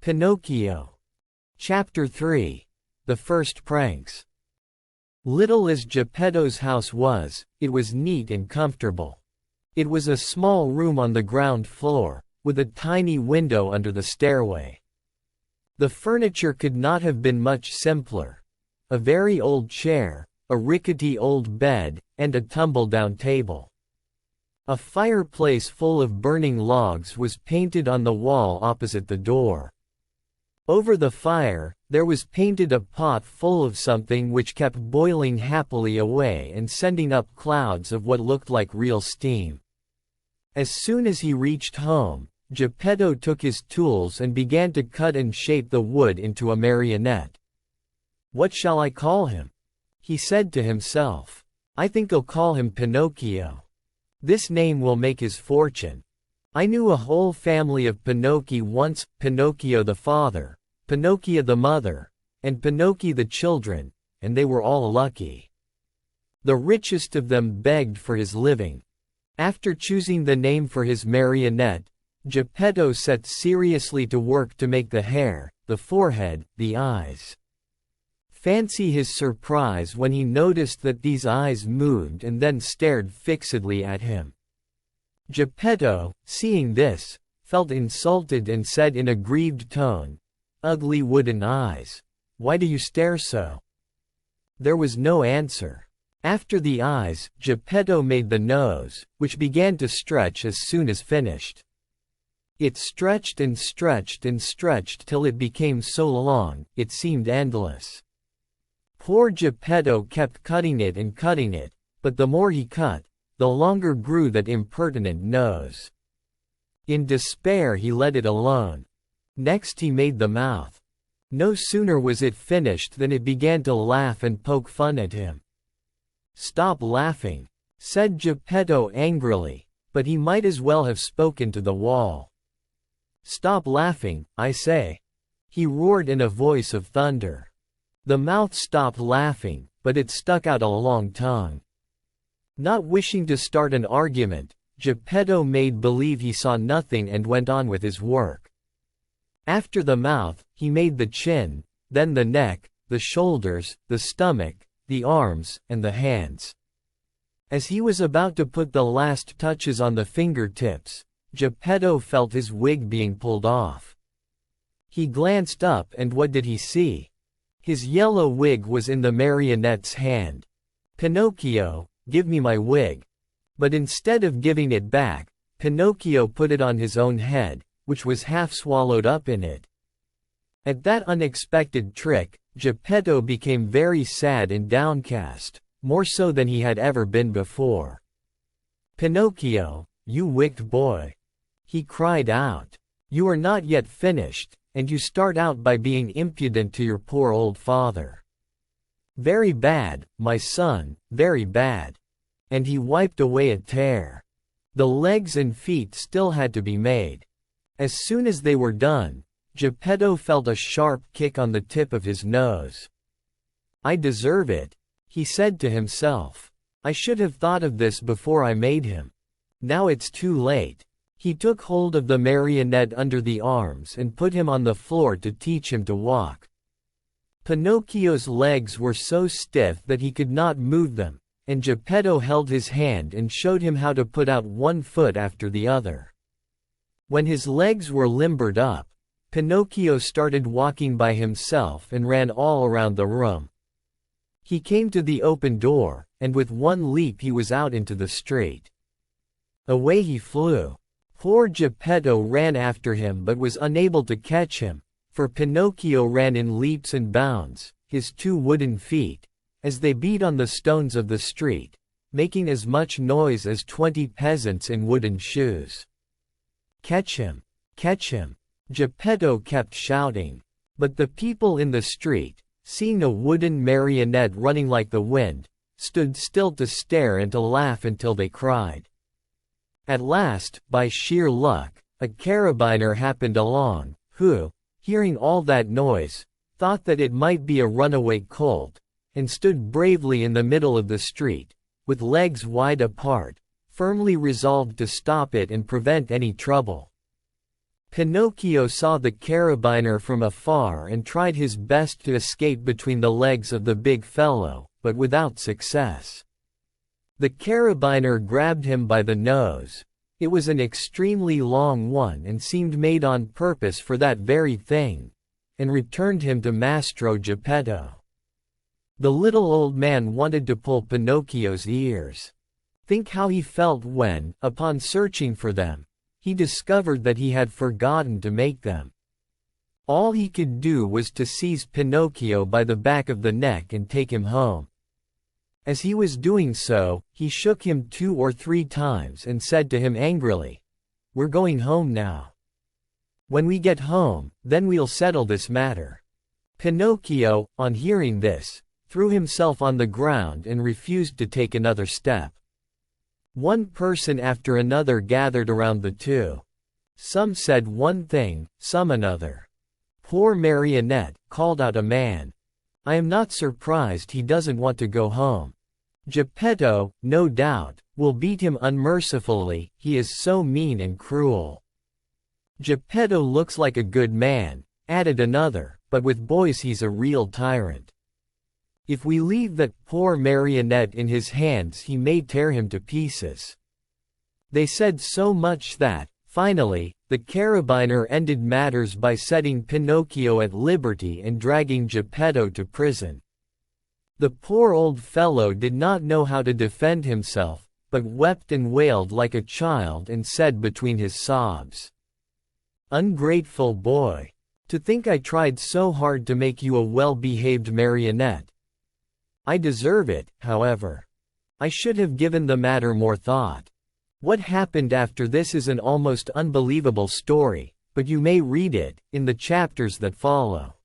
Pinocchio. Chapter 3. The First Pranks. Little as Geppetto's house was, it was neat and comfortable. It was a small room on the ground floor, with a tiny window under the stairway. The furniture could not have been much simpler. A very old chair, a rickety old bed, and a tumble-down table. A fireplace full of burning logs was painted on the wall opposite the door. Over the fire, there was painted a pot full of something which kept boiling happily away and sending up clouds of what looked like real steam. As soon as he reached home, Geppetto took his tools and began to cut and shape the wood into a marionette. "What shall I call him?" he said to himself. "I think I'll call him Pinocchio. This name will make his fortune. I knew a whole family of Pinocchi once, Pinocchio the father, Pinocchio the mother, and Pinocchi the children, and they were all lucky. The richest of them begged for his living." After choosing the name for his marionette, Geppetto set seriously to work to make the hair, the forehead, the eyes. Fancy his surprise when he noticed that these eyes moved and then stared fixedly at him. Geppetto, seeing this, felt insulted and said in a grieved tone, "Ugly wooden eyes. Why do you stare so?" There was no answer. After the eyes, Geppetto made the nose, which began to stretch as soon as finished. It stretched and stretched and stretched till it became so long, it seemed endless. Poor Geppetto kept cutting it and cutting it, but the more he cut, the longer grew that impertinent nose. In despair he let it alone. Next he made the mouth. No sooner was it finished than it began to laugh and poke fun at him. "Stop laughing," said Geppetto angrily, but he might as well have spoken to the wall. "Stop laughing, I say," he roared in a voice of thunder. The mouth stopped laughing, but it stuck out a long tongue. Not wishing to start an argument, Geppetto made believe he saw nothing and went on with his work. After the mouth, he made the chin, then the neck, the shoulders, the stomach, the arms, and the hands. As he was about to put the last touches on the fingertips, Geppetto felt his wig being pulled off. He glanced up and what did he see? His yellow wig was in the marionette's hand. "Pinocchio, give me my wig." But instead of giving it back, Pinocchio put it on his own head, which was half swallowed up in it. At that unexpected trick, Geppetto became very sad and downcast, more so than he had ever been before. "Pinocchio, you wicked boy!" he cried out. "You are not yet finished, and you start out by being impudent to your poor old father. Very bad, my son, very bad." And he wiped away a tear. The legs and feet still had to be made. As soon as they were done, Geppetto felt a sharp kick on the tip of his nose. "I deserve it," he said to himself. "I should have thought of this before I made him. Now it's too late." He took hold of the marionette under the arms and put him on the floor to teach him to walk. Pinocchio's legs were so stiff that he could not move them, and Geppetto held his hand and showed him how to put out one foot after the other. When his legs were limbered up, Pinocchio started walking by himself and ran all around the room. He came to the open door, and with one leap he was out into the street. Away he flew. Poor Geppetto ran after him but was unable to catch him, for Pinocchio ran in leaps and bounds, his two wooden feet, as they beat on the stones of the street, making as much noise as 20 peasants in wooden shoes. "Catch him! Catch him!" Geppetto kept shouting. But the people in the street, seeing a wooden marionette running like the wind, stood still to stare and to laugh until they cried. At last, by sheer luck, a carabiner happened along, who, hearing all that noise, thought that it might be a runaway colt, and stood bravely in the middle of the street, with legs wide apart, firmly resolved to stop it and prevent any trouble. Pinocchio saw the carabiner from afar and tried his best to escape between the legs of the big fellow, but without success. The carabiner grabbed him by the nose. It was an extremely long one and seemed made on purpose for that very thing, and returned him to Mastro Geppetto. The little old man wanted to pull Pinocchio's ears. Think how he felt when, upon searching for them, he discovered that he had forgotten to make them. All he could do was to seize Pinocchio by the back of the neck and take him home. As he was doing so, he shook him 2 or 3 times and said to him angrily, "We're going home now. When we get home, then we'll settle this matter." Pinocchio, on hearing this, threw himself on the ground and refused to take another step. One person after another gathered around the two. Some said one thing, some another. "Poor Marionette," called out a man. "I am not surprised he doesn't want to go home. Geppetto, no doubt, will beat him unmercifully, he is so mean and cruel." "Geppetto looks like a good man," added another, "but with boys he's a real tyrant. If we leave that poor Marionette in his hands he may tear him to pieces." They said so much that, finally, the carabiner ended matters by setting Pinocchio at liberty and dragging Geppetto to prison. The poor old fellow did not know how to defend himself, but wept and wailed like a child and said between his sobs, "Ungrateful boy! To think I tried so hard to make you a well-behaved marionette. I deserve it, however. I should have given the matter more thought." What happened after this is an almost unbelievable story, but you may read it in the chapters that follow.